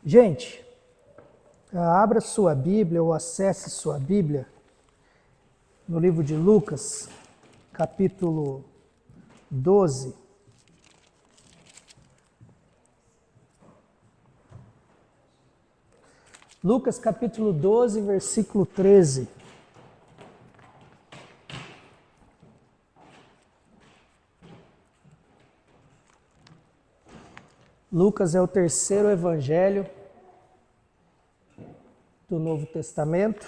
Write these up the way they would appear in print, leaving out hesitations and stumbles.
Gente, abra sua Bíblia ou acesse sua Bíblia no livro de Lucas, capítulo 12. Lucas, capítulo 12, versículo 13. Lucas é o terceiro evangelho do Novo Testamento,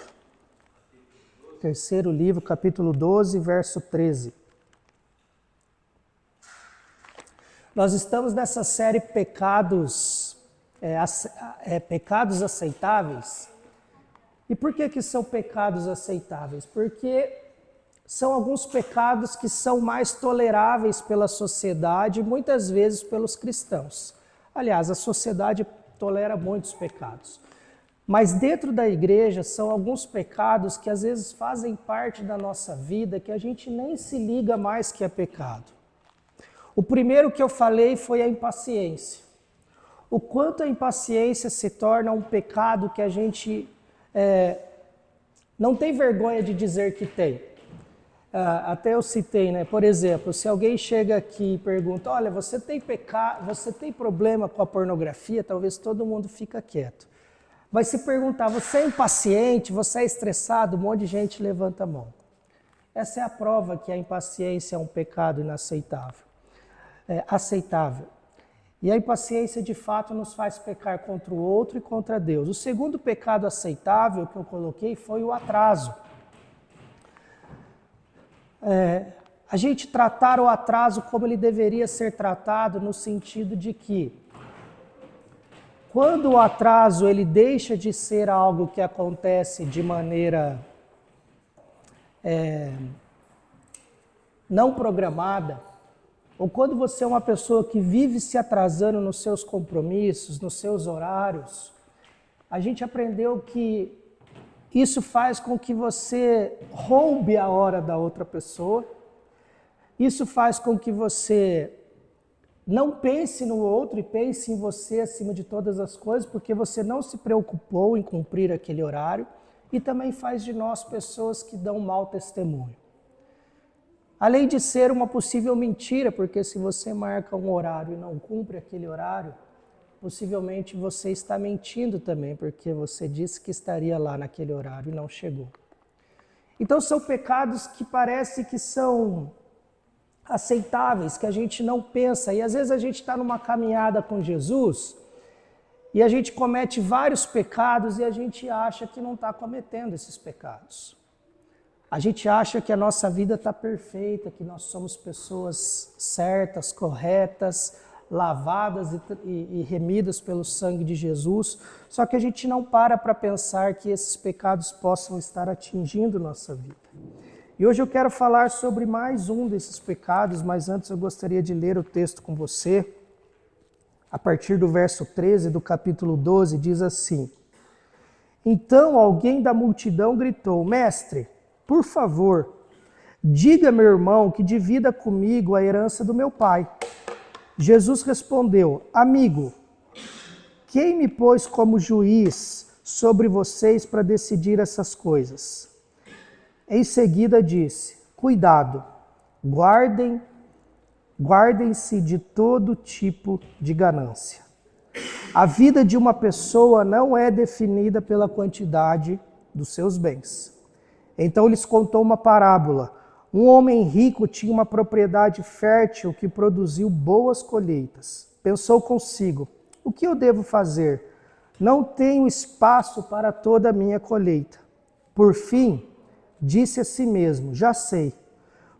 terceiro livro, capítulo 12, verso 13. Nós estamos nessa série Pecados Aceitáveis. E por que são pecados aceitáveis? Porque são alguns pecados que são mais toleráveis pela sociedade e muitas vezes pelos cristãos. Aliás, a sociedade tolera muitos pecados. Mas dentro da igreja são alguns pecados que às vezes fazem parte da nossa vida que a gente nem se liga mais que é pecado. O primeiro que eu falei foi a impaciência. O quanto a impaciência se torna um pecado que a gente não tem vergonha de dizer que tem. Até eu citei, né? Por exemplo, se alguém chega aqui e pergunta, olha, você tem problema com a pornografia? Talvez todo mundo fica quieto. Vai se perguntar, você é impaciente, você é estressado? Um monte de gente levanta a mão. Essa é a prova que a impaciência é um pecado inaceitável, aceitável. E a impaciência de fato nos faz pecar contra o outro e contra Deus. O segundo pecado aceitável que eu coloquei foi o atraso. A gente tratar o atraso como ele deveria ser tratado no sentido de que quando o atraso ele deixa de ser algo que acontece de maneira não programada, ou quando você é uma pessoa que vive se atrasando nos seus compromissos, nos seus horários, a gente aprendeu que isso faz com que você roube a hora da outra pessoa. Isso faz com que você não pense no outro e pense em você acima de todas as coisas, porque você não se preocupou em cumprir aquele horário. E também faz de nós pessoas que dão mau testemunho. Além de ser uma possível mentira, porque se você marca um horário e não cumpre aquele horário, possivelmente você está mentindo também, porque você disse que estaria lá naquele horário e não chegou. Então são pecados que parece que são aceitáveis, que a gente não pensa. E às vezes a gente está numa caminhada com Jesus e a gente comete vários pecados e a gente acha que não está cometendo esses pecados. A gente acha que a nossa vida está perfeita, que nós somos pessoas certas, corretas, lavadas e remidas pelo sangue de Jesus, só que a gente não para pensar que esses pecados possam estar atingindo nossa vida. E hoje eu quero falar sobre mais um desses pecados, mas antes eu gostaria de ler o texto com você. A partir do verso 13 do capítulo 12, diz assim: Então alguém da multidão gritou, Mestre, por favor, diga meu irmão que divida comigo a herança do meu pai. Jesus respondeu, amigo, quem me pôs como juiz sobre vocês para decidir essas coisas? Em seguida disse, cuidado, guardem-se de todo tipo de ganância. A vida de uma pessoa não é definida pela quantidade dos seus bens. Então lhes contou uma parábola. Um homem rico tinha uma propriedade fértil que produziu boas colheitas. Pensou consigo, o que eu devo fazer? Não tenho espaço para toda a minha colheita. Por fim, disse a si mesmo, já sei,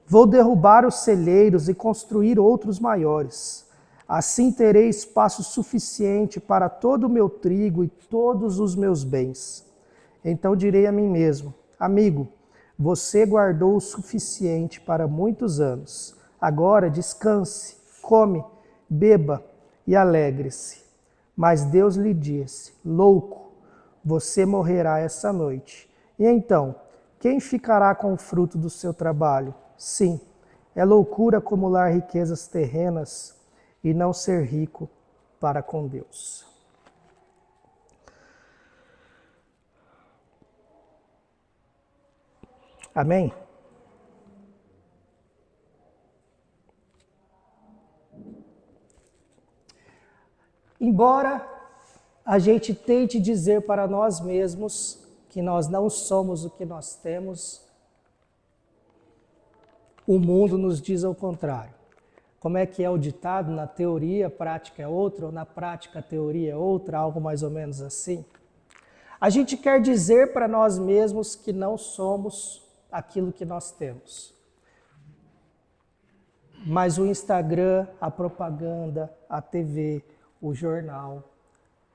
vou derrubar os celeiros e construir outros maiores. Assim terei espaço suficiente para todo o meu trigo e todos os meus bens. Então direi a mim mesmo, amigo, você guardou o suficiente para muitos anos. Agora descanse, come, beba e alegre-se. Mas Deus lhe disse, louco, você morrerá essa noite. E então, quem ficará com o fruto do seu trabalho? Sim, é loucura acumular riquezas terrenas e não ser rico para com Deus. Amém? Embora a gente tente dizer para nós mesmos que nós não somos o que nós temos, o mundo nos diz ao contrário. Como é que é o ditado? Na teoria, a prática é outra, ou na prática, a teoria é outra, algo mais ou menos assim. A gente quer dizer para nós mesmos que não somos aquilo que nós temos. Mas o Instagram, a propaganda, a TV, o jornal,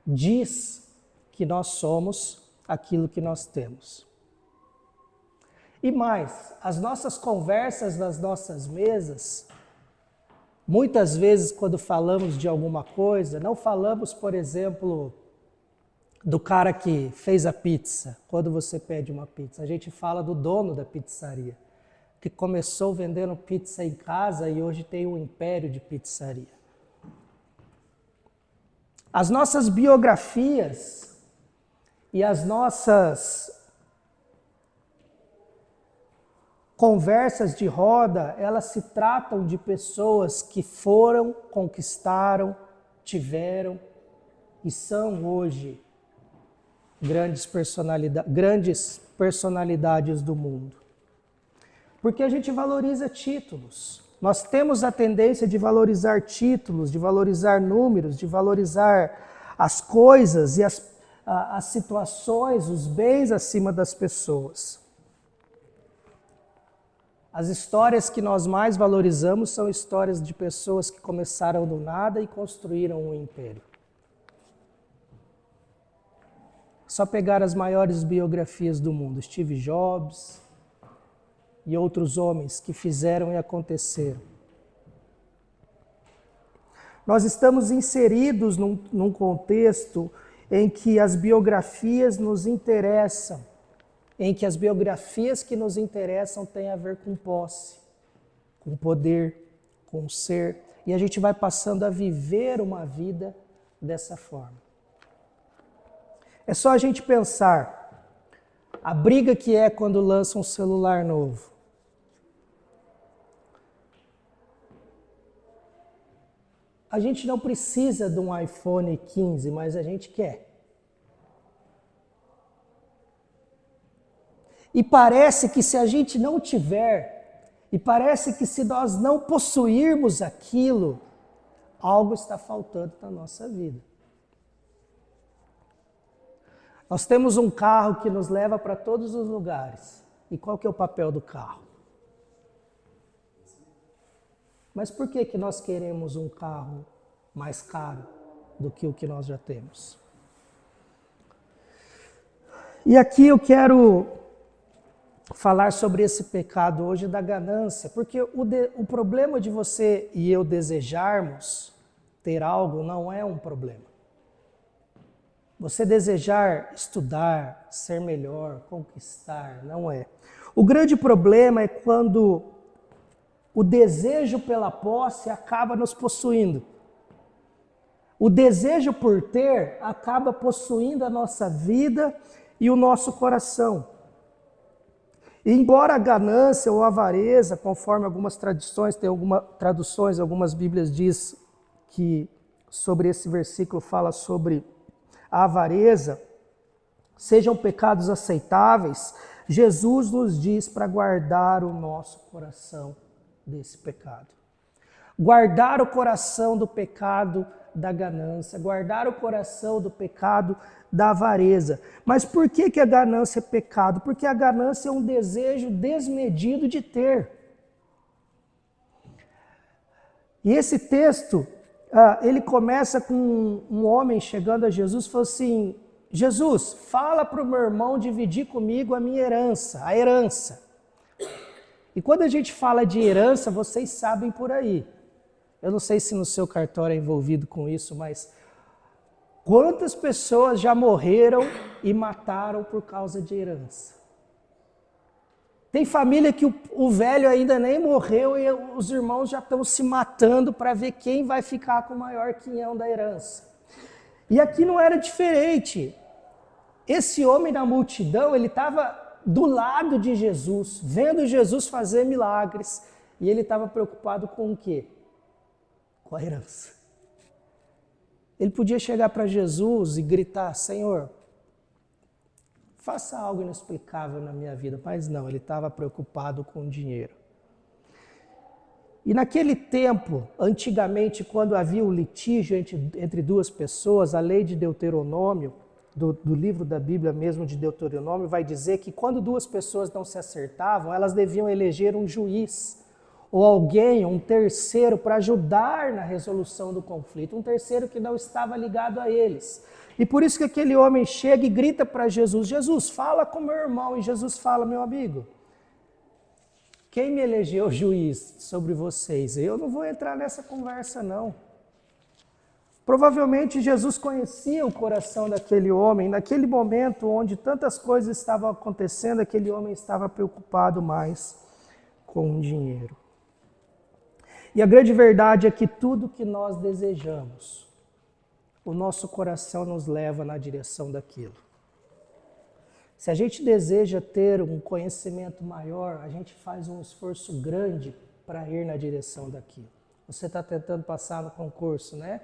diz que nós somos aquilo que nós temos. E mais, as nossas conversas nas nossas mesas, muitas vezes quando falamos de alguma coisa, não falamos, por exemplo, do cara que fez a pizza, quando você pede uma pizza. A gente fala do dono da pizzaria, que começou vendendo pizza em casa e hoje tem um império de pizzaria. As nossas biografias e as nossas conversas de roda, elas se tratam de pessoas que foram, conquistaram, tiveram e são hoje grandes personalidades do mundo. Porque a gente valoriza títulos. Nós temos a tendência de valorizar títulos, de valorizar números, de valorizar as coisas e as situações, os bens acima das pessoas. As histórias que nós mais valorizamos são histórias de pessoas que começaram do nada e construíram um império. Só pegar as maiores biografias do mundo, Steve Jobs e outros homens que fizeram e aconteceram. Nós estamos inseridos num contexto em que as biografias nos interessam, em que as biografias que nos interessam têm a ver com posse, com poder, com ser, e a gente vai passando a viver uma vida dessa forma. É só a gente pensar a briga que é quando lança um celular novo. A gente não precisa de um iPhone 15, mas a gente quer. E parece que se a gente não tiver, e parece que se nós não possuirmos aquilo, algo está faltando na nossa vida. Nós temos um carro que nos leva para todos os lugares. E qual que é o papel do carro? Mas por que nós queremos um carro mais caro do que o que nós já temos? E aqui eu quero falar sobre esse pecado hoje da ganância, porque o problema de você e eu desejarmos ter algo não é um problema. Você desejar estudar, ser melhor, conquistar, não é. O grande problema é quando o desejo pela posse acaba nos possuindo. O desejo por ter acaba possuindo a nossa vida e o nosso coração. E embora a ganância ou a avareza, conforme algumas tradições, tem algumas traduções, algumas bíblias diz que sobre esse versículo fala sobre a avareza, sejam pecados aceitáveis, Jesus nos diz para guardar o nosso coração desse pecado. Guardar o coração do pecado da ganância, guardar o coração do pecado da avareza. Mas por que a ganância é pecado? Porque a ganância é um desejo desmedido de ter. E esse texto, ele começa com um homem chegando a Jesus e falou assim: Jesus, fala para o meu irmão dividir comigo a minha herança, a herança. E quando a gente fala de herança, vocês sabem por aí. Eu não sei se no seu cartório é envolvido com isso, mas quantas pessoas já morreram e mataram por causa de herança? Tem família que o velho ainda nem morreu e os irmãos já estão se matando para ver quem vai ficar com o maior quinhão da herança. E aqui não era diferente. Esse homem na multidão, ele estava do lado de Jesus, vendo Jesus fazer milagres, e ele estava preocupado com o quê? Com a herança. Ele podia chegar para Jesus e gritar: Senhor, faça algo inexplicável na minha vida, mas não, ele estava preocupado com o dinheiro. E naquele tempo, antigamente, quando havia o litígio entre duas pessoas, a lei de Deuteronômio, do livro da Bíblia mesmo de Deuteronômio, vai dizer que quando duas pessoas não se acertavam, elas deviam eleger um juiz, ou alguém, um terceiro, para ajudar na resolução do conflito, um terceiro que não estava ligado a eles. E por isso que aquele homem chega e grita para Jesus: Jesus, fala com meu irmão. E Jesus fala: meu amigo, quem me elegeu juiz sobre vocês? Eu não vou entrar nessa conversa, não. Provavelmente Jesus conhecia o coração daquele homem. Naquele momento onde tantas coisas estavam acontecendo, aquele homem estava preocupado mais com o dinheiro. E a grande verdade é que tudo que nós desejamos, o nosso coração nos leva na direção daquilo. Se a gente deseja ter um conhecimento maior, a gente faz um esforço grande para ir na direção daquilo. Você está tentando passar no concurso, né?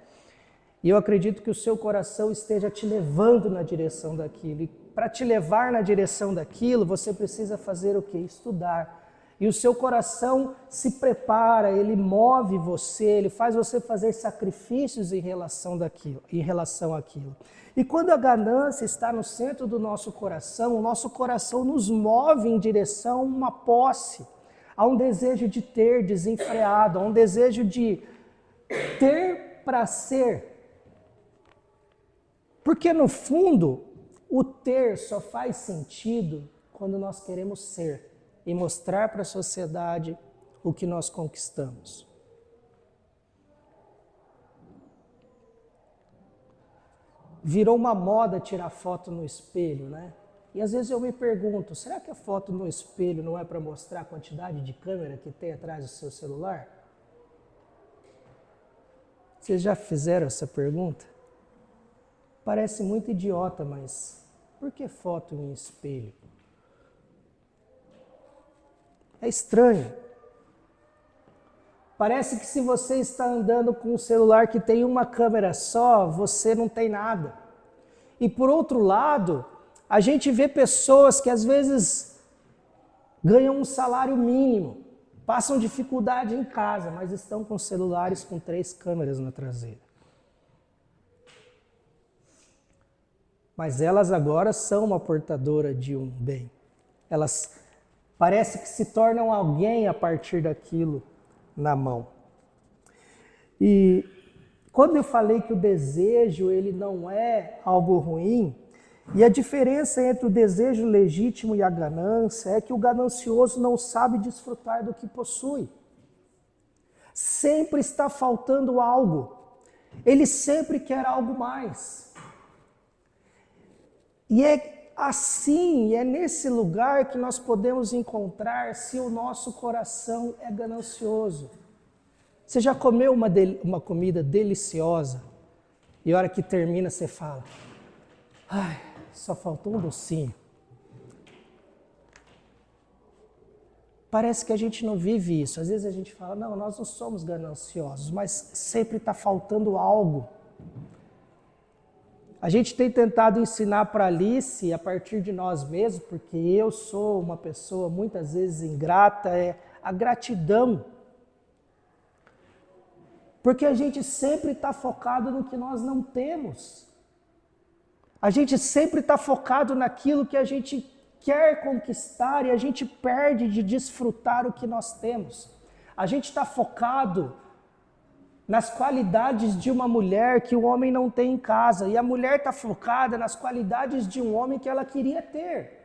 E eu acredito que o seu coração esteja te levando na direção daquilo. E para te levar na direção daquilo, você precisa fazer o quê? Estudar. E o seu coração se prepara, ele move você, ele faz você fazer sacrifícios em relação àquilo. E quando a ganância está no centro do nosso coração, o nosso coração nos move em direção a uma posse, a um desejo de ter desenfreado, a um desejo de ter para ser. Porque no fundo, o ter só faz sentido quando nós queremos ser e mostrar para a sociedade o que nós conquistamos. Virou uma moda tirar foto no espelho, né? E às vezes eu me pergunto, será que a foto no espelho não é para mostrar a quantidade de câmera que tem atrás do seu celular? Vocês já fizeram essa pergunta? Parece muito idiota, mas por que foto em espelho? É estranho. Parece que se você está andando com um celular que tem uma câmera só, você não tem nada. E por outro lado, a gente vê pessoas que às vezes ganham um salário mínimo, passam dificuldade em casa, mas estão com celulares com 3 câmeras na traseira. Mas elas agora são uma portadora de um bem. Elas parece que se tornam alguém a partir daquilo na mão. E quando eu falei que o desejo ele não é algo ruim, e a diferença entre o desejo legítimo e a ganância é que o ganancioso não sabe desfrutar do que possui. Sempre está faltando algo. Ele sempre quer algo mais. E é assim, é nesse lugar que nós podemos encontrar se o nosso coração é ganancioso. Você já comeu uma comida deliciosa e a hora que termina você fala: ai, só faltou um docinho. Parece que a gente não vive isso. Às vezes a gente fala: não, nós não somos gananciosos, mas sempre está faltando algo. A gente tem tentado ensinar para Alice, a partir de nós mesmos, porque eu sou uma pessoa muitas vezes ingrata, é a gratidão. Porque a gente sempre está focado no que nós não temos. A gente sempre está focado naquilo que a gente quer conquistar e a gente perde de desfrutar o que nós temos. A gente está focado nas qualidades de uma mulher que o homem não tem em casa. E a mulher está focada nas qualidades de um homem que ela queria ter.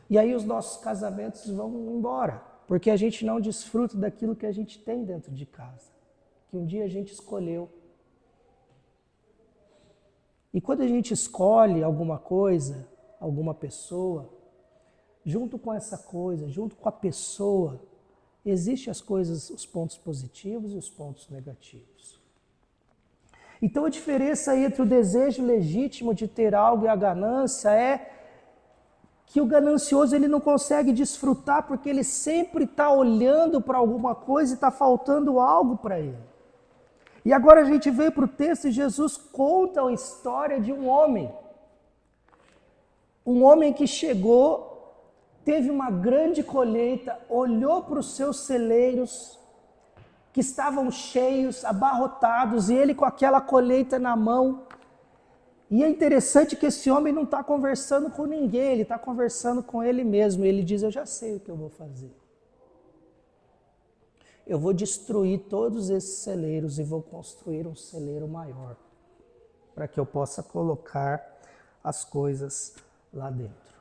E aí os nossos casamentos vão embora, porque a gente não desfruta daquilo que a gente tem dentro de casa, que um dia a gente escolheu. E quando a gente escolhe alguma coisa, alguma pessoa, junto com essa coisa, junto com a pessoa, existem as coisas, os pontos positivos e os pontos negativos. Então a diferença entre o desejo legítimo de ter algo e a ganância é que o ganancioso ele não consegue desfrutar porque ele sempre está olhando para alguma coisa e está faltando algo para ele. E agora a gente veio para o texto e Jesus conta a história de um homem. Um homem que chegou, teve uma grande colheita, olhou para os seus celeiros que estavam cheios, abarrotados, e ele com aquela colheita na mão. E é interessante que esse homem não está conversando com ninguém, ele está conversando com ele mesmo. Ele diz, eu já sei o que eu vou fazer. Eu vou destruir todos esses celeiros e vou construir um celeiro maior, para que eu possa colocar as coisas lá dentro.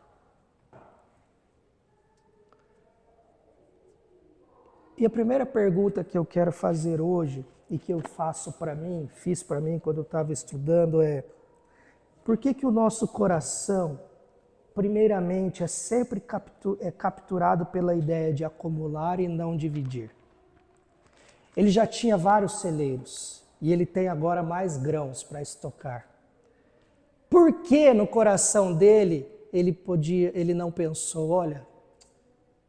E a primeira pergunta que eu quero fazer hoje, e que eu fiz para mim quando eu estava estudando é, por que o nosso coração, primeiramente, é sempre capturado pela ideia de acumular e não dividir? Ele já tinha vários celeiros e ele tem agora mais grãos para estocar. Por que no coração dele ele não pensou, olha,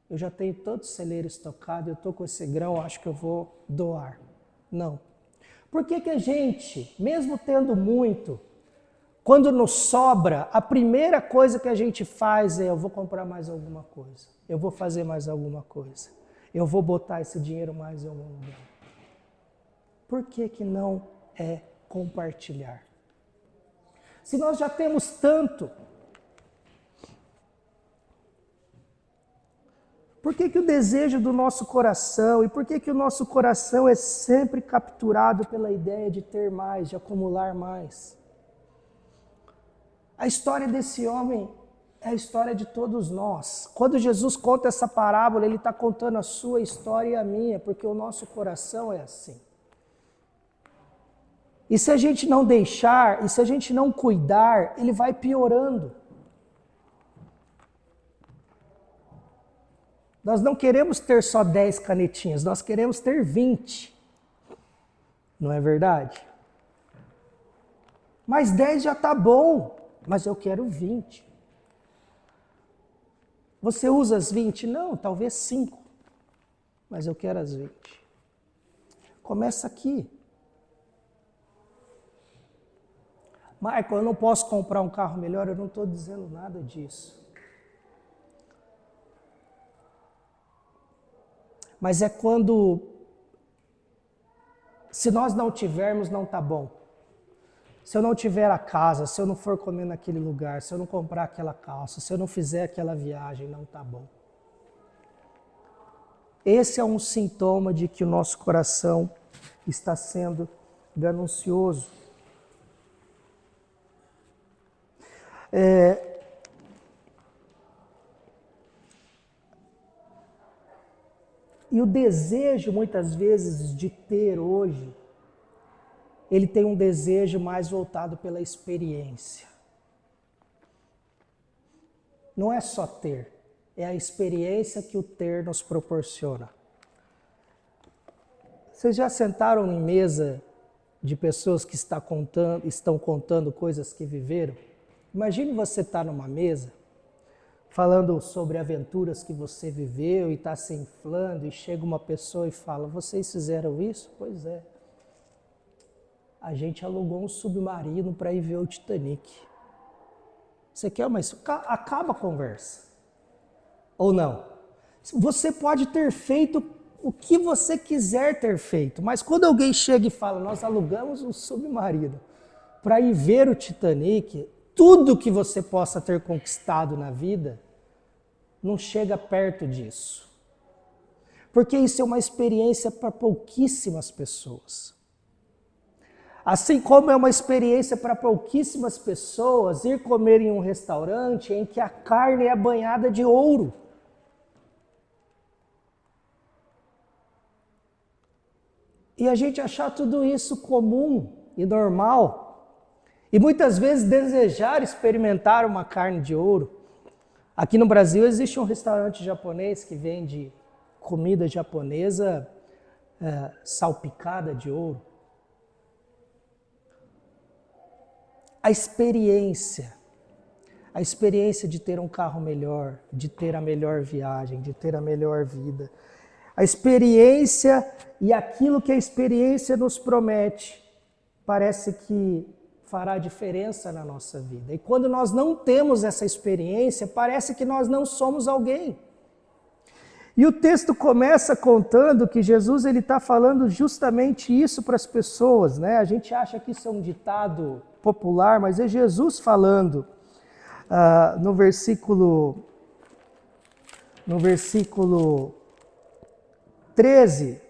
eu já tenho todo o celeiro estocado, eu estou com esse grão, acho que eu vou doar? Não. Por que a gente, mesmo tendo muito, quando nos sobra, a primeira coisa que a gente faz é, eu vou comprar mais alguma coisa, eu vou fazer mais alguma coisa, eu vou botar esse dinheiro mais em algum lugar? Por que não é compartilhar? Se nós já temos tanto, por que o desejo do nosso coração, e por que o nosso coração é sempre capturado pela ideia de ter mais, de acumular mais? A história desse homem é a história de todos nós. Quando Jesus conta essa parábola, ele está contando a sua história e a minha, porque o nosso coração é assim. E se a gente não deixar, e se a gente não cuidar, ele vai piorando. Nós não queremos ter só 10 canetinhas, nós queremos ter 20. Não é verdade? Mas 10 já está bom, mas eu quero 20. Você usa as 20? Não, talvez 5. Mas eu quero as 20. Começa aqui. Marco, eu não posso comprar um carro melhor, eu não estou dizendo nada disso. Mas é quando, se nós não tivermos, não está bom. Se eu não tiver a casa, se eu não for comer naquele lugar, se eu não comprar aquela calça, se eu não fizer aquela viagem, não está bom. Esse é um sintoma de que o nosso coração está sendo ganancioso. E o desejo, muitas vezes, de ter hoje, ele tem um desejo mais voltado pela experiência. Não é só ter, é a experiência que o ter nos proporciona. Vocês já sentaram em mesa de pessoas que estão contando coisas que viveram? Imagine você estar numa mesa, falando sobre aventuras que você viveu e está se inflando, e chega uma pessoa e fala, vocês fizeram isso? Pois é. A gente alugou um submarino para ir ver o Titanic. Você quer uma... Acaba a conversa. Ou não? Você pode ter feito o que você quiser ter feito, mas quando alguém chega e fala, nós alugamos um submarino para ir ver o Titanic, tudo que você possa ter conquistado na vida não chega perto disso. Porque isso é uma experiência para pouquíssimas pessoas. Assim como é uma experiência para pouquíssimas pessoas ir comer em um restaurante em que a carne é banhada de ouro. E a gente achar tudo isso comum e normal. E muitas vezes desejar experimentar uma carne de ouro. Aqui no Brasil existe um restaurante japonês que vende comida japonesa salpicada de ouro. a experiência de ter um carro melhor, de ter a melhor viagem, de ter a melhor vida. A experiência e aquilo que a experiência nos promete, parece que fará diferença na nossa vida. E quando nós não temos essa experiência, parece que nós não somos alguém. E o texto começa contando que Jesus está falando justamente isso para as pessoas, né? A gente acha que isso é um ditado popular, mas é Jesus falando no versículo 13,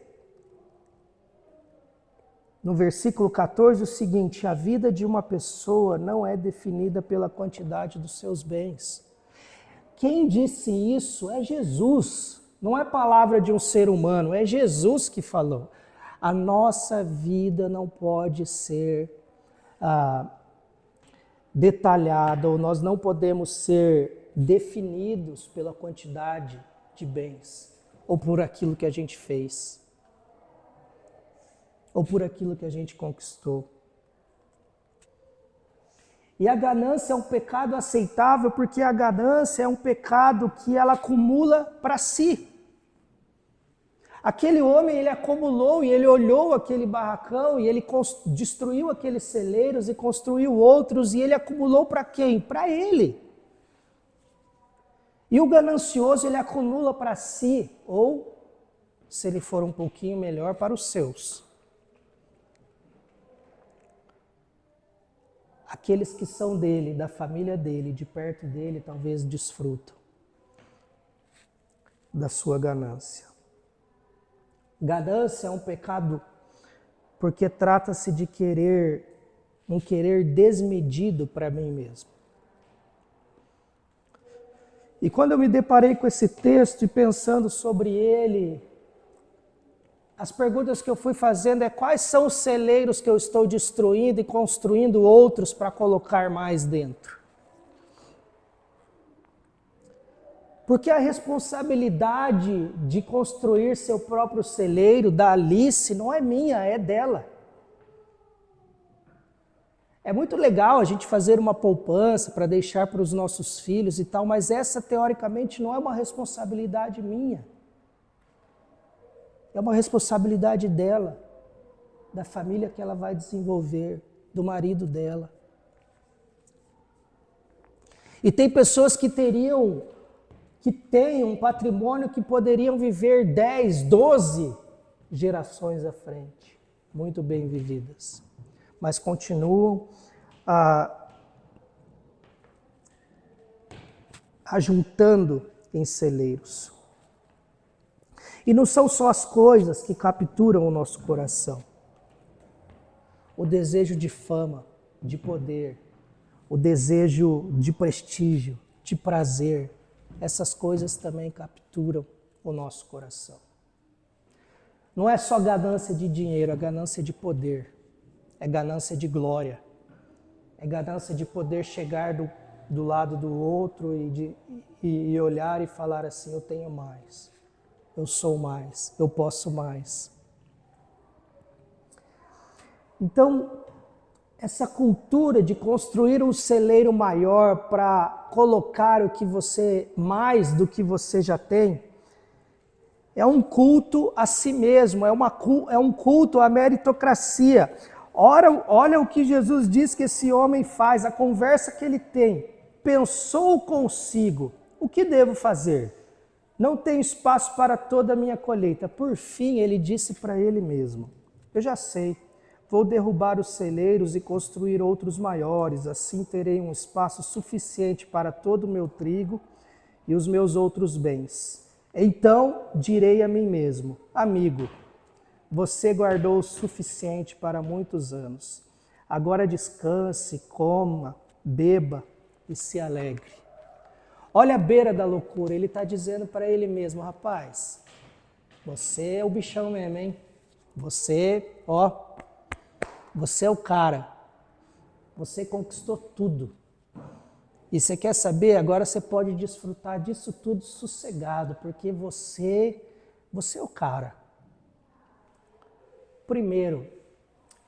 no versículo 14, o seguinte: a vida de uma pessoa não é definida pela quantidade dos seus bens. Quem disse isso é Jesus. Não é palavra de um ser humano, é Jesus que falou. A nossa vida não pode ser detalhada, ou nós não podemos ser definidos pela quantidade de bens, ou por aquilo que a gente fez, ou por aquilo que a gente conquistou. E a ganância é um pecado aceitável, porque a ganância é um pecado que ela acumula para si. Aquele homem, ele acumulou e ele olhou aquele barracão e ele destruiu aqueles celeiros e construiu outros, e ele acumulou para quem? Para ele. E o ganancioso, ele acumula para si, ou, se ele for um pouquinho melhor, para os seus. Aqueles que são dele, da família dele, de perto dele, talvez desfrutam da sua ganância. Ganância é um pecado porque trata-se de um querer desmedido para mim mesmo. E quando eu me deparei com esse texto e pensando sobre ele, as perguntas que eu fui fazendo é: quais são os celeiros que eu estou destruindo e construindo outros para colocar mais dentro? Porque a responsabilidade de construir seu próprio celeiro, da Alice, não é minha, é dela. É muito legal a gente fazer uma poupança para deixar para os nossos filhos e tal, mas essa teoricamente não é uma responsabilidade minha. É uma responsabilidade dela, da família que ela vai desenvolver, do marido dela. E tem pessoas que têm um patrimônio que poderiam viver 10, 12 gerações à frente, muito bem vividas, mas continuam ajuntando em celeiros. E não são só as coisas que capturam o nosso coração. O desejo de fama, de poder, o desejo de prestígio, de prazer, essas coisas também capturam o nosso coração. Não é só ganância de dinheiro, é ganância de poder, é ganância de glória, é ganância de poder chegar do lado do outro e olhar e falar assim: eu tenho mais, eu sou mais, eu posso mais. Então, essa cultura de construir um celeiro maior para colocar mais do que você já tem, é um culto a si mesmo, é um culto à meritocracia. Olha o que Jesus diz que esse homem faz, a conversa que ele tem. Pensou consigo: o que devo fazer? Não tenho espaço para toda a minha colheita. Por fim, ele disse para ele mesmo: eu já sei. Vou derrubar os celeiros e construir outros maiores, assim terei um espaço suficiente para todo o meu trigo e os meus outros bens. Então direi a mim mesmo: amigo, você guardou o suficiente para muitos anos. Agora descanse, coma, beba e se alegre. Olha a beira da loucura, ele está dizendo para ele mesmo: rapaz, você é o bichão mesmo, hein? Você é o cara, você conquistou tudo. E você quer saber? Agora você pode desfrutar disso tudo sossegado, porque você é o cara. Primeiro,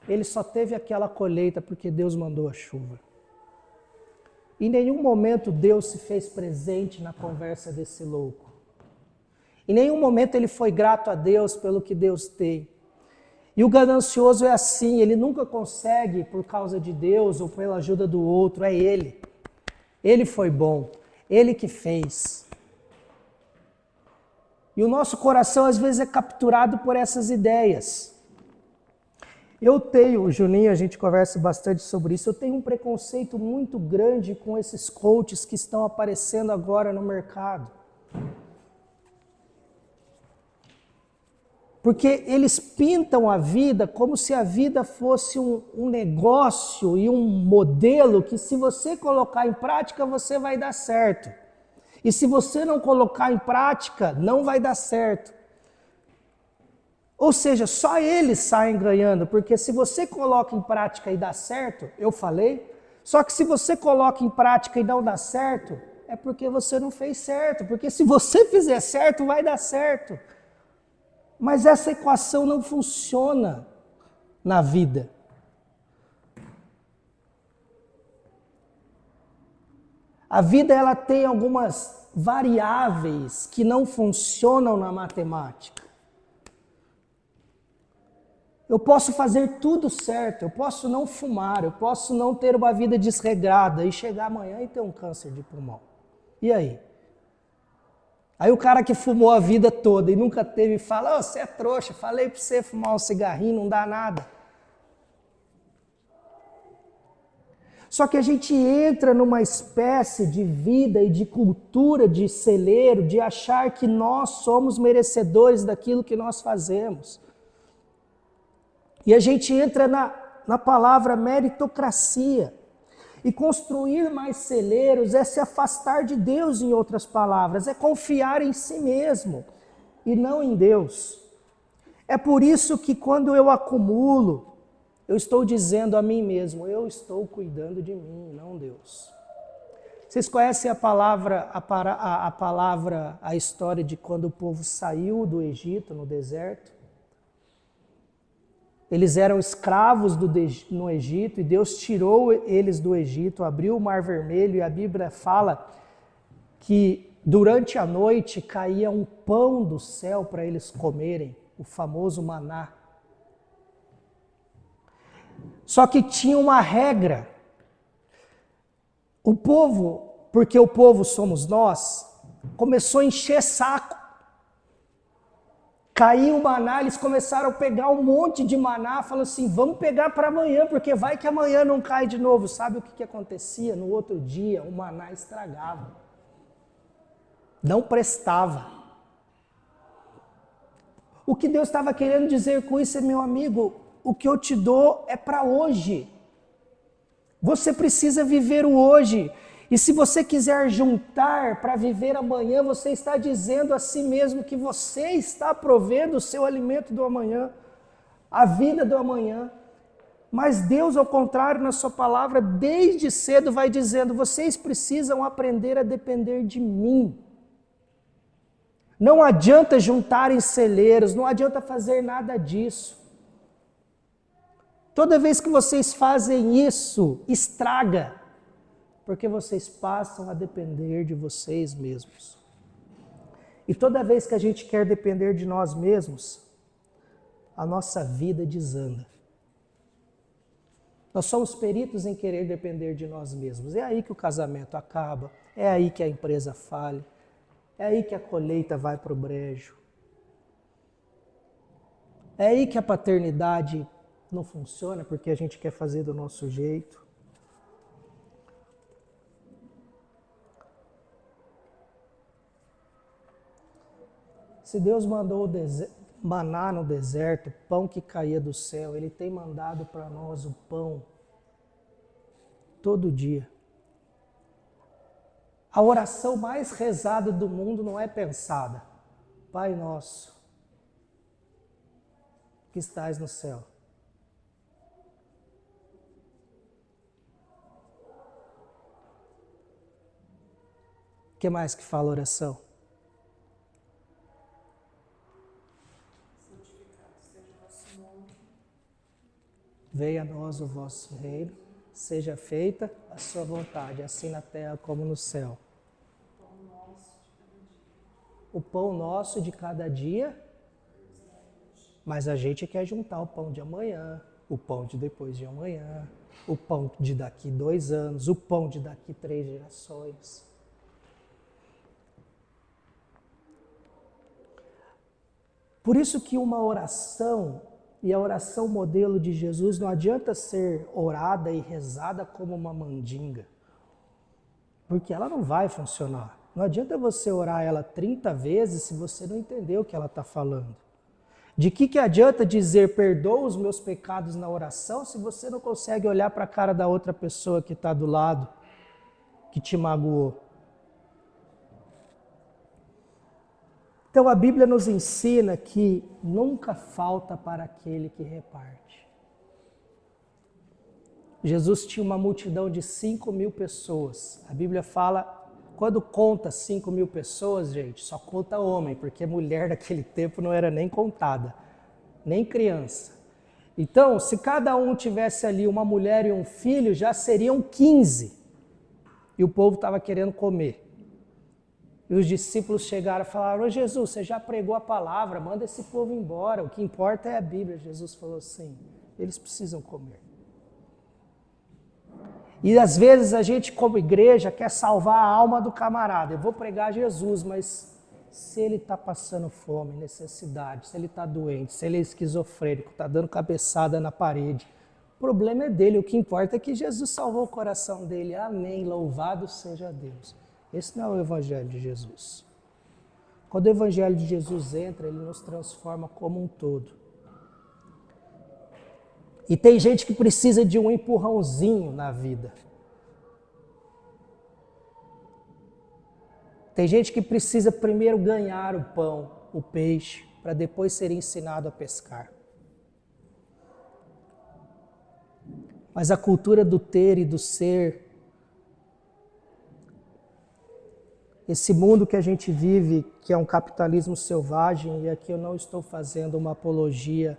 ele só teve aquela colheita porque Deus mandou a chuva. Em nenhum momento Deus se fez presente na conversa desse louco. Em nenhum momento ele foi grato a Deus pelo que Deus tem. E o ganancioso é assim, ele nunca consegue por causa de Deus ou pela ajuda do outro, é ele. Ele foi bom, ele que fez. E o nosso coração às vezes é capturado por essas ideias. Eu tenho, Juninho, a gente conversa bastante sobre isso, eu tenho um preconceito muito grande com esses coaches que estão aparecendo agora no mercado. Porque eles pintam a vida como se a vida fosse um negócio e um modelo que se você colocar em prática, você vai dar certo. E se você não colocar em prática, não vai dar certo. Ou seja, só eles saem ganhando, porque se você coloca em prática e dá certo, eu falei, só que se você coloca em prática e não dá certo, é porque você não fez certo, porque se você fizer certo, vai dar certo. Mas essa equação não funciona na vida. A vida ela tem algumas variáveis que não funcionam na matemática. Eu posso fazer tudo certo, eu posso não fumar, eu posso não ter uma vida desregrada e chegar amanhã e ter um câncer de pulmão. E aí? Aí o cara que fumou a vida toda e nunca teve fala, você é trouxa, falei para você fumar um cigarrinho, não dá nada. Só que a gente entra numa espécie de vida e de cultura de celeiro, de achar que nós somos merecedores daquilo que nós fazemos. E a gente entra na palavra meritocracia. E construir mais celeiros é se afastar de Deus, em outras palavras, é confiar em si mesmo e não em Deus. É por isso que quando eu acumulo, eu estou dizendo a mim mesmo, eu estou cuidando de mim, não Deus. Vocês conhecem a história de quando o povo saiu do Egito, no deserto? Eles eram escravos no Egito e Deus tirou eles do Egito, abriu o Mar Vermelho e a Bíblia fala que durante a noite caía um pão do céu para eles comerem, o famoso maná. Só que tinha uma regra. O povo, porque o povo somos nós, começou a encher saco. Caiu o maná, eles começaram a pegar um monte de maná, falando assim, vamos pegar para amanhã, porque vai que amanhã não cai de novo. Sabe o que acontecia? No outro dia, o maná estragava. Não prestava. O que Deus estava querendo dizer com isso é, meu amigo, o que eu te dou é para hoje. Você precisa viver o hoje. E se você quiser juntar para viver amanhã, você está dizendo a si mesmo que você está provendo o seu alimento do amanhã, a vida do amanhã. Mas Deus, ao contrário, na sua palavra, desde cedo vai dizendo, vocês precisam aprender a depender de mim. Não adianta juntar em celeiros, não adianta fazer nada disso. Toda vez que vocês fazem isso, estraga. Porque vocês passam a depender de vocês mesmos. E toda vez que a gente quer depender de nós mesmos, a nossa vida desanda. Nós somos peritos em querer depender de nós mesmos. É aí que o casamento acaba, é aí que a empresa falha, é aí que a colheita vai para o brejo. É aí que a paternidade não funciona porque a gente quer fazer do nosso jeito. Se Deus mandou maná no deserto, pão que caía do céu, Ele tem mandado para nós o pão todo dia. A oração mais rezada do mundo não é pensada. Pai nosso, que estais no céu. O que mais que fala a oração? Venha a nós o vosso reino. seja feita a sua vontade, assim na terra como no céu. O pão nosso de cada dia, mas a gente quer juntar o pão de amanhã, o pão de depois de amanhã, o pão de daqui 2 anos, o pão de daqui 3 gerações. Por isso que uma oração, e a oração modelo de Jesus, não adianta ser orada e rezada como uma mandinga, porque ela não vai funcionar. Não adianta você orar ela 30 vezes se você não entender o que ela está falando. De que adianta dizer perdoa os meus pecados na oração se você não consegue olhar para a cara da outra pessoa que está do lado, que te magoou? Então a Bíblia nos ensina que nunca falta para aquele que reparte. Jesus tinha uma multidão de 5.000 pessoas. A Bíblia fala, quando conta 5.000 pessoas, gente, só conta homem, porque mulher naquele tempo não era nem contada, nem criança. Então, se cada um tivesse ali uma mulher e um filho, já seriam 15. E o povo estava querendo comer. E os discípulos chegaram e falaram, ô Jesus, você já pregou a palavra, manda esse povo embora, o que importa é a Bíblia. Jesus falou assim, eles precisam comer. E às vezes a gente como igreja quer salvar a alma do camarada. Eu vou pregar Jesus, mas se ele está passando fome, necessidade, se ele está doente, se ele é esquizofrênico, está dando cabeçada na parede, o problema é dele, o que importa é que Jesus salvou o coração dele. Amém, louvado seja Deus. Esse não é o Evangelho de Jesus. Quando o Evangelho de Jesus entra, ele nos transforma como um todo. E tem gente que precisa de um empurrãozinho na vida. Tem gente que precisa primeiro ganhar o pão, o peixe, para depois ser ensinado a pescar. Mas a cultura do ter e do ser, esse mundo que a gente vive, que é um capitalismo selvagem, e aqui eu não estou fazendo uma apologia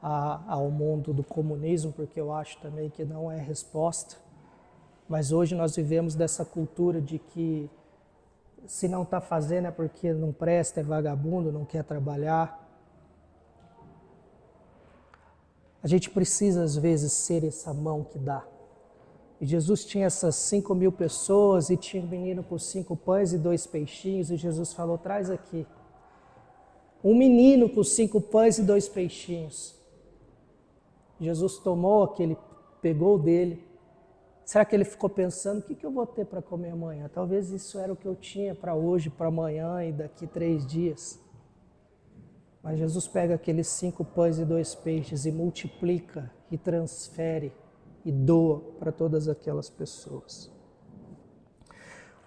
ao mundo do comunismo, porque eu acho também que não é resposta, mas hoje nós vivemos dessa cultura de que se não está fazendo é porque não presta, é vagabundo, não quer trabalhar. A gente precisa às vezes ser essa mão que dá. E Jesus tinha essas 5.000 pessoas e tinha um menino com 5 pães e 2 peixinhos, e Jesus falou, traz aqui. Um menino com 5 pães e 2 peixinhos. Jesus tomou aquele, pegou dele. Será que ele ficou pensando, o que eu vou ter para comer amanhã? Talvez isso era o que eu tinha para hoje, para amanhã e daqui 3 dias. Mas Jesus pega aqueles 5 pães e 2 peixes e multiplica e transfere e doa para todas aquelas pessoas.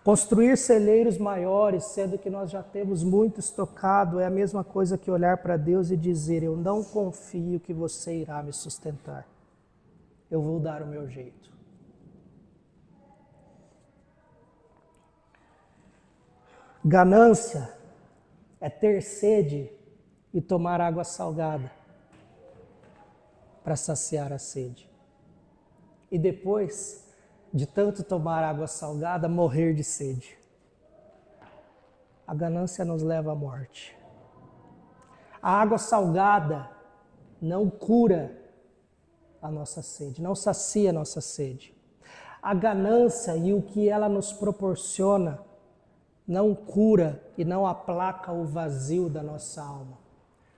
Construir celeiros maiores, sendo que nós já temos muito estocado, é a mesma coisa que olhar para Deus e dizer, eu não confio que você irá me sustentar. Eu vou dar o meu jeito. Ganância é ter sede e tomar água salgada para saciar a sede. E depois de tanto tomar água salgada, morrer de sede. A ganância nos leva à morte. A água salgada não cura a nossa sede, não sacia a nossa sede. A ganância e o que ela nos proporciona não cura e não aplaca o vazio da nossa alma.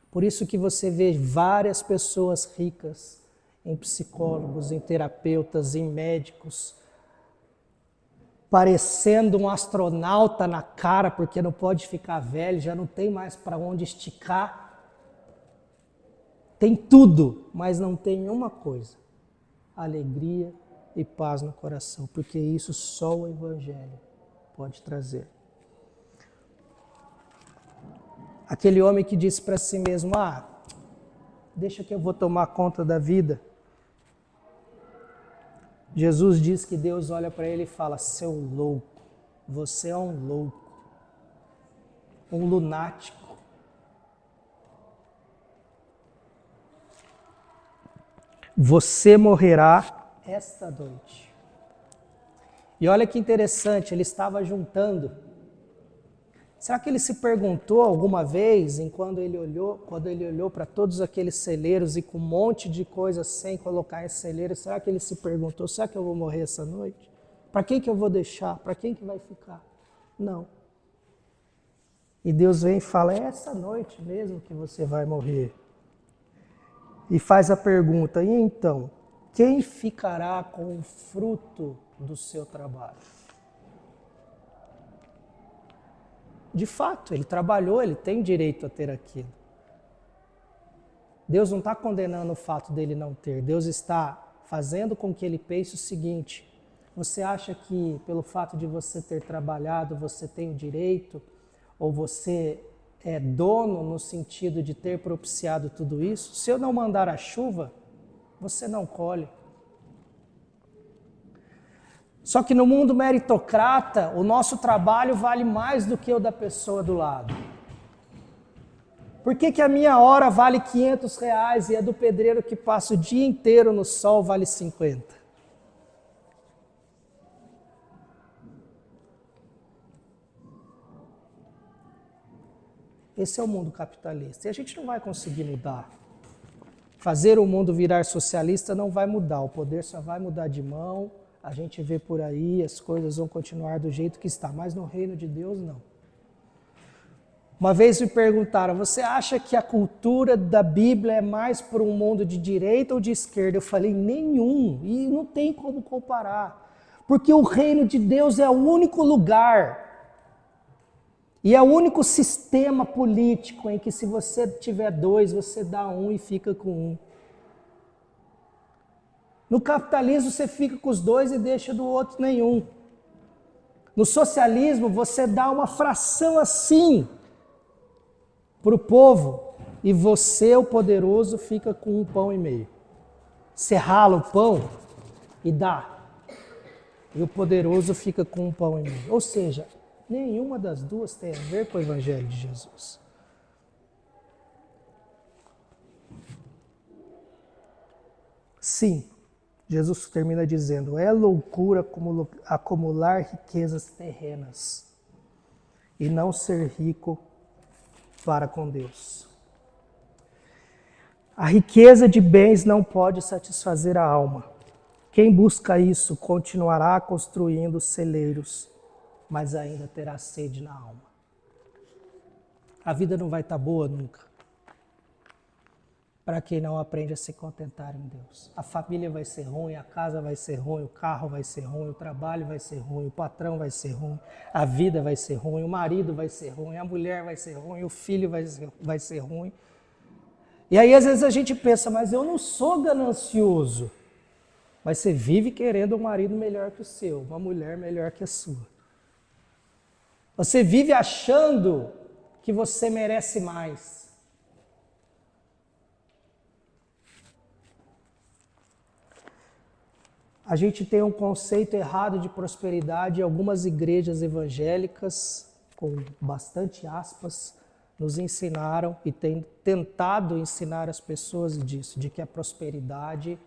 Por isso que você vê várias pessoas ricas em psicólogos, em terapeutas, em médicos, parecendo um astronauta na cara, porque não pode ficar velho, já não tem mais para onde esticar. Tem tudo, mas não tem uma coisa: alegria e paz no coração, porque isso só o Evangelho pode trazer. Aquele homem que disse para si mesmo, deixa que eu vou tomar conta da vida. Jesus diz que Deus olha para ele e fala, seu louco, você é um louco, um lunático. Você morrerá esta noite. E olha que interessante, ele estava juntando. Será que ele se perguntou alguma vez, quando ele olhou para todos aqueles celeiros e com um monte de coisas sem colocar em celeiros, será que ele se perguntou, será que eu vou morrer essa noite? Para quem que eu vou deixar? Para quem que vai ficar? Não. E Deus vem e fala, é essa noite mesmo que você vai morrer. E faz a pergunta, e então, quem ficará com o fruto do seu trabalho? De fato, ele trabalhou, ele tem direito a ter aquilo. Deus não está condenando o fato dele não ter. Deus está fazendo com que ele pense o seguinte, você acha que pelo fato de você ter trabalhado, você tem o direito, ou você é dono no sentido de ter propiciado tudo isso? Se eu não mandar a chuva, você não colhe. Só que no mundo meritocrata, o nosso trabalho vale mais do que o da pessoa do lado. Por que a minha hora vale R$500 e a do pedreiro que passa o dia inteiro no sol vale 50? Esse é o mundo capitalista. E a gente não vai conseguir mudar. Fazer o mundo virar socialista não vai mudar. O poder só vai mudar de mão. A gente vê por aí, as coisas vão continuar do jeito que está. Mas no reino de Deus, não. Uma vez me perguntaram, você acha que a cultura da Bíblia é mais para um mundo de direita ou de esquerda? Eu falei, nenhum. E não tem como comparar. Porque o reino de Deus é o único lugar e é o único sistema político em que se você tiver dois, você dá um e fica com um. No capitalismo você fica com os dois e deixa do outro nenhum. No socialismo você dá uma fração assim para o povo e você, o poderoso, fica com 1,5 pão. Você rala o pão e dá. E o poderoso fica com 1,5 pão. Ou seja, nenhuma das duas tem a ver com o Evangelho de Jesus. Sim, Jesus termina dizendo, é loucura acumular riquezas terrenas e não ser rico para com Deus. A riqueza de bens não pode satisfazer a alma. Quem busca isso continuará construindo celeiros, mas ainda terá sede na alma. A vida não vai estar boa nunca, para quem não aprende a se contentar em Deus. A família vai ser ruim, a casa vai ser ruim, o carro vai ser ruim, o trabalho vai ser ruim, o patrão vai ser ruim, a vida vai ser ruim, o marido vai ser ruim, a mulher vai ser ruim, o filho vai ser ruim. E aí às vezes a gente pensa, mas eu não sou ganancioso. Mas você vive querendo um marido melhor que o seu, uma mulher melhor que a sua. Você vive achando que você merece mais. A gente tem um conceito errado de prosperidade e algumas igrejas evangélicas, com bastante aspas, nos ensinaram e têm tentado ensinar as pessoas disso, de que a prosperidade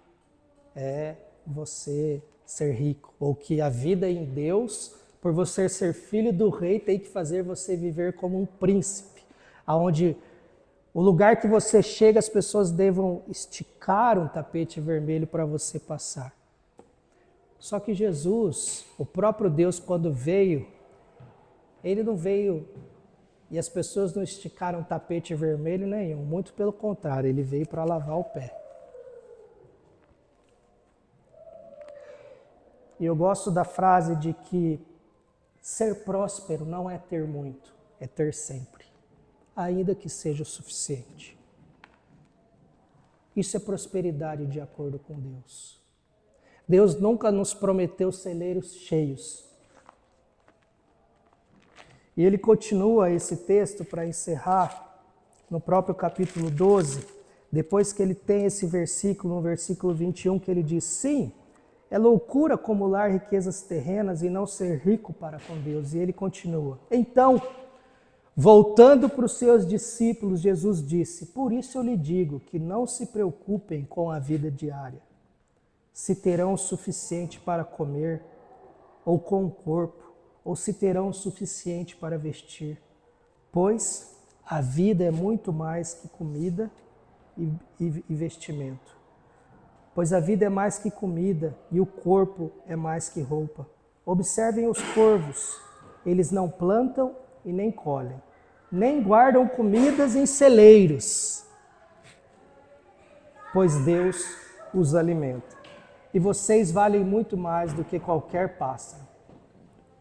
é você ser rico, ou que a vida em Deus, por você ser filho do rei, tem que fazer você viver como um príncipe, aonde o lugar que você chega, as pessoas devam esticar um tapete vermelho para você passar. Só que Jesus, o próprio Deus, quando veio, ele não veio e as pessoas não esticaram tapete vermelho nenhum, muito pelo contrário, ele veio para lavar o pé. E eu gosto da frase de que ser próspero não é ter muito, é ter sempre, ainda que seja o suficiente. Isso é prosperidade de acordo com Deus. Deus nunca nos prometeu celeiros cheios. E ele continua esse texto para encerrar no próprio capítulo 12, depois que ele tem esse versículo, no versículo 21, que ele diz, sim, é loucura acumular riquezas terrenas e não ser rico para com Deus. E ele continua. Então, voltando para os seus discípulos, Jesus disse, por isso eu lhe digo que não se preocupem com a vida diária, se terão o suficiente para comer, ou com o corpo, ou se terão o suficiente para vestir. Pois a vida é muito mais que comida e vestimento. Pois a vida é mais que comida e o corpo é mais que roupa. Observem os corvos, eles não plantam e nem colhem, nem guardam comidas em celeiros, pois Deus os alimenta. E vocês valem muito mais do que qualquer pássaro.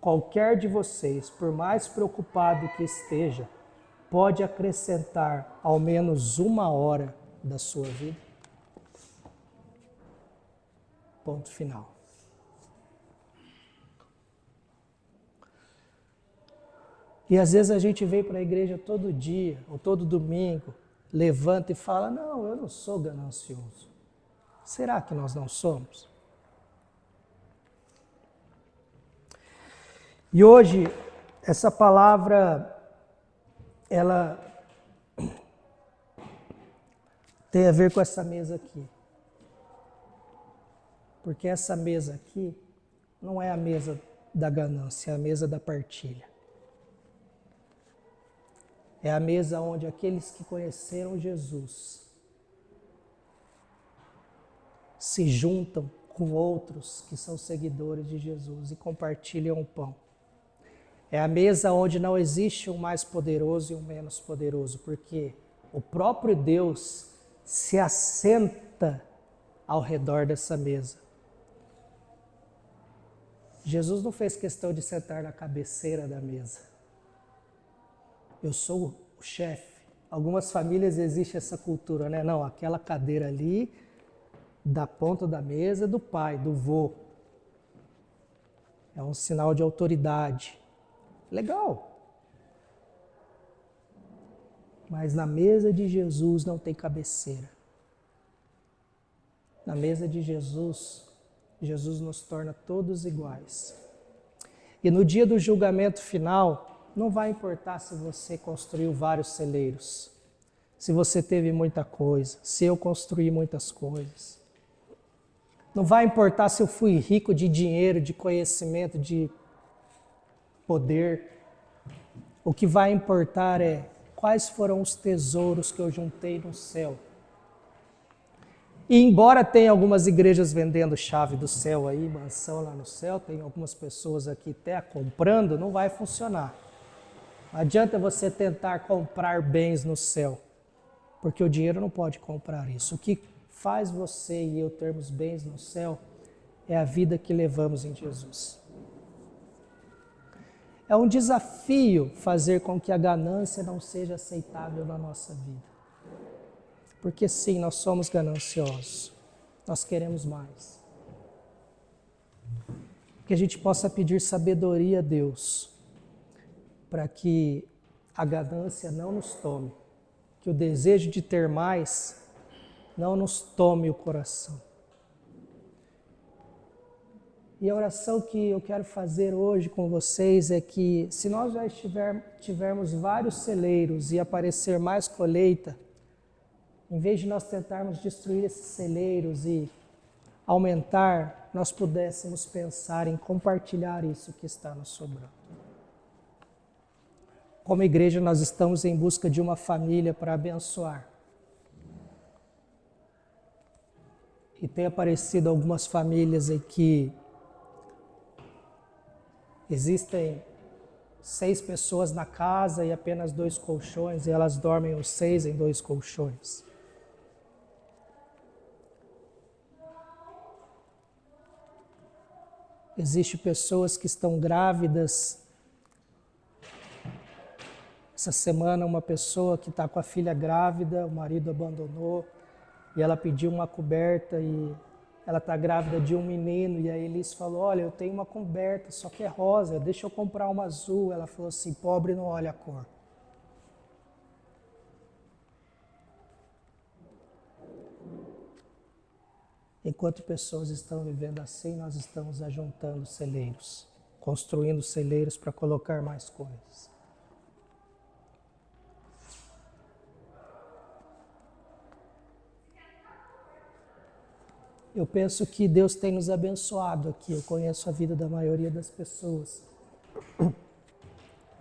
Qualquer de vocês, por mais preocupado que esteja, pode acrescentar ao menos 1 hora da sua vida? Ponto final. E às vezes a gente vem para a igreja todo dia, ou todo domingo, levanta e fala, não, eu não sou ganancioso. Será que nós não somos? E hoje, essa palavra, ela tem a ver com essa mesa aqui. Porque essa mesa aqui não é a mesa da ganância, é a mesa da partilha. É a mesa onde aqueles que conheceram Jesus se juntam com outros que são seguidores de Jesus e compartilham o pão. É a mesa onde não existe um mais poderoso e um menos poderoso, porque o próprio Deus se assenta ao redor dessa mesa. Jesus não fez questão de sentar na cabeceira da mesa. Eu sou o chefe. Algumas famílias existe essa cultura, né? Não, aquela cadeira ali, da ponta da mesa, do pai, do vô. É um sinal de autoridade. Legal. Mas na mesa de Jesus não tem cabeceira. Na mesa de Jesus, Jesus nos torna todos iguais. E no dia do julgamento final, não vai importar se você construiu vários celeiros, se você teve muita coisa, se eu construí muitas coisas. Não vai importar se eu fui rico de dinheiro, de conhecimento, de poder. O que vai importar é quais foram os tesouros que eu juntei no céu. E embora tenha algumas igrejas vendendo chave do céu aí, mansão lá no céu, tem algumas pessoas aqui até comprando, não vai funcionar. Não adianta você tentar comprar bens no céu, porque o dinheiro não pode comprar isso. O que faz você e eu termos bens no céu é a vida que levamos em Jesus. É um desafio fazer com que a ganância não seja aceitável na nossa vida. Porque sim, nós somos gananciosos. Nós queremos mais. Que a gente possa pedir sabedoria a Deus para que a ganância não nos tome. Que o desejo de ter mais não nos tome o coração. E a oração que eu quero fazer hoje com vocês é que, se nós já tivermos vários celeiros e aparecer mais colheita, em vez de nós tentarmos destruir esses celeiros e aumentar, nós pudéssemos pensar em compartilhar isso que está nos sobrando. Como igreja, nós estamos em busca de uma família para abençoar. E tem aparecido algumas famílias em que existem 6 pessoas na casa e apenas 2 colchões, e elas dormem os 6 em 2 colchões. Existem pessoas que estão grávidas. Essa semana, uma pessoa que está com a filha grávida, o marido abandonou, e ela pediu uma coberta e ela está grávida de um menino, e a Elis falou, olha, eu tenho uma coberta, só que é rosa, deixa eu comprar uma azul. Ela falou assim, pobre não olha a cor. Enquanto pessoas estão vivendo assim, nós estamos ajuntando celeiros, construindo celeiros para colocar mais coisas. Eu penso que Deus tem nos abençoado aqui. Eu conheço a vida da maioria das pessoas.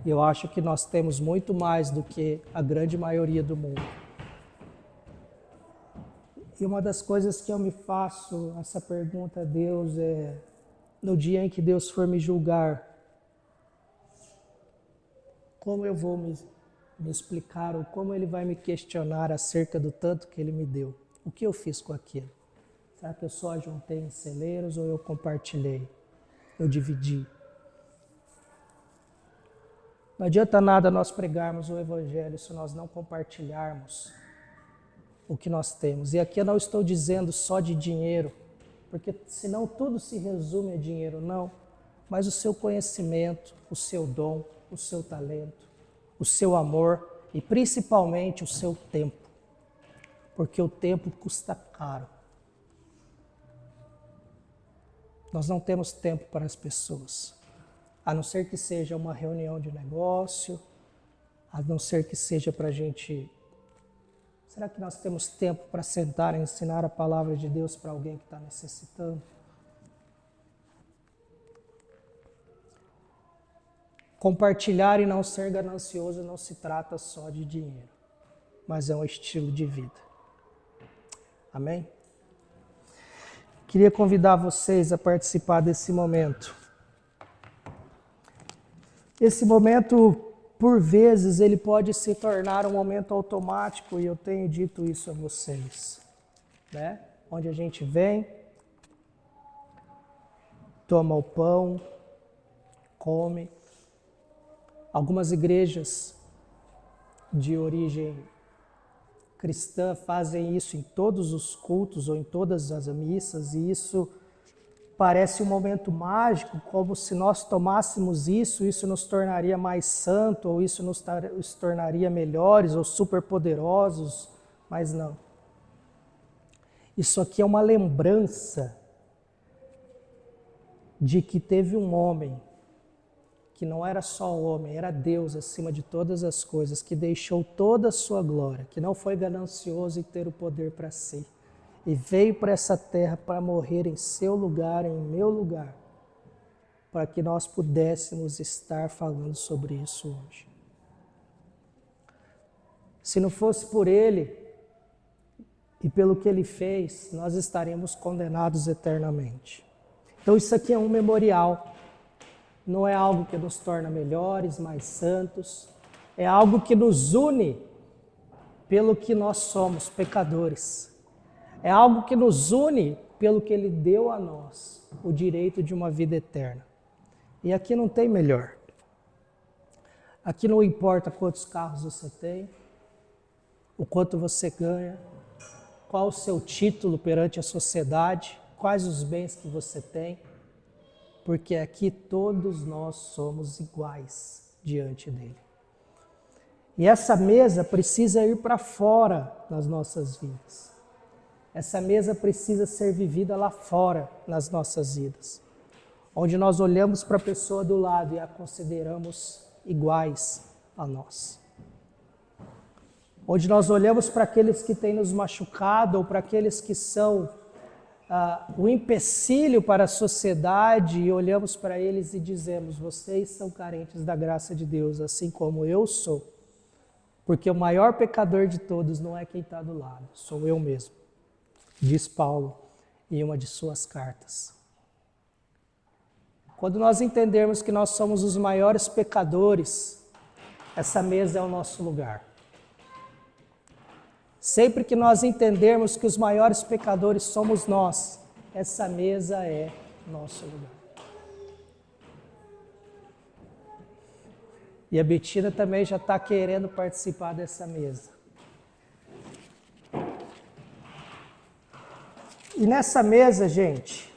E eu acho que nós temos muito mais do que a grande maioria do mundo. E uma das coisas que eu me faço essa pergunta a Deus é, no dia em que Deus for me julgar, como eu vou me explicar ou como Ele vai me questionar acerca do tanto que Ele me deu? O que eu fiz com aquilo? Será que eu só juntei em celeiros ou eu compartilhei? Eu dividi? Não adianta nada nós pregarmos o Evangelho se nós não compartilharmos o que nós temos. E aqui eu não estou dizendo só de dinheiro, porque senão tudo se resume a dinheiro, não. Mas o seu conhecimento, o seu dom, o seu talento, o seu amor e principalmente o seu tempo. Porque o tempo custa caro. Nós não temos tempo para as pessoas. A não ser que seja uma reunião de negócio, a não ser que seja para a gente... Será que nós temos tempo para sentar e ensinar a palavra de Deus para alguém que está necessitando? Compartilhar e não ser ganancioso não se trata só de dinheiro, mas é um estilo de vida. Amém? Queria convidar vocês a participar desse momento. Esse momento, por vezes, ele pode se tornar um momento automático, e eu tenho dito isso a vocês, né? Onde a gente vem, toma o pão, come. Algumas igrejas de origem cristã fazem isso em todos os cultos ou em todas as missas, e isso parece um momento mágico, como se nós tomássemos isso nos tornaria mais santo, ou isso nos tornaria melhores ou superpoderosos, mas não. Isso aqui é uma lembrança de que teve um homem, que não era só homem, era Deus acima de todas as coisas, que deixou toda a sua glória, que não foi ganancioso em ter o poder para si, e veio para essa terra para morrer em seu lugar, em meu lugar, para que nós pudéssemos estar falando sobre isso hoje. Se não fosse por Ele e pelo que Ele fez, nós estaríamos condenados eternamente. Então isso aqui é um memorial, não é algo que nos torna melhores, mais santos, é algo que nos une pelo que nós somos, pecadores. É algo que nos une pelo que Ele deu a nós, o direito de uma vida eterna. E aqui não tem melhor. Aqui não importa quantos carros você tem, o quanto você ganha, qual o seu título perante a sociedade, quais os bens que você tem, porque aqui todos nós somos iguais diante dele. E essa mesa precisa ir para fora nas nossas vidas. Essa mesa precisa ser vivida lá fora nas nossas vidas, onde nós olhamos para a pessoa do lado e a consideramos iguais a nós. Onde nós olhamos para aqueles que têm nos machucado ou para aqueles que são o empecilho para a sociedade e olhamos para eles e dizemos: vocês são carentes da graça de Deus, assim como eu sou. Porque o maior pecador de todos não é quem está do lado, sou eu mesmo, diz Paulo em uma de suas cartas. Quando nós entendermos que nós somos os maiores pecadores, essa mesa é o nosso lugar. Sempre que nós entendermos que os maiores pecadores somos nós, essa mesa é nosso lugar. E a Betina também já está querendo participar dessa mesa. E nessa mesa, gente,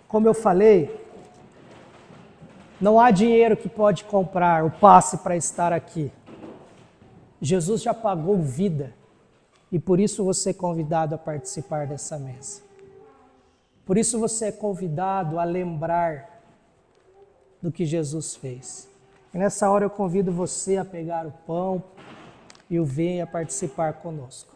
como eu falei, não há dinheiro que pode comprar o passe para estar aqui. Jesus já pagou vida e por isso você é convidado a participar dessa mesa. Por isso você é convidado a lembrar do que Jesus fez. E nessa hora eu convido você a pegar o pão e o vinho e a participar conosco.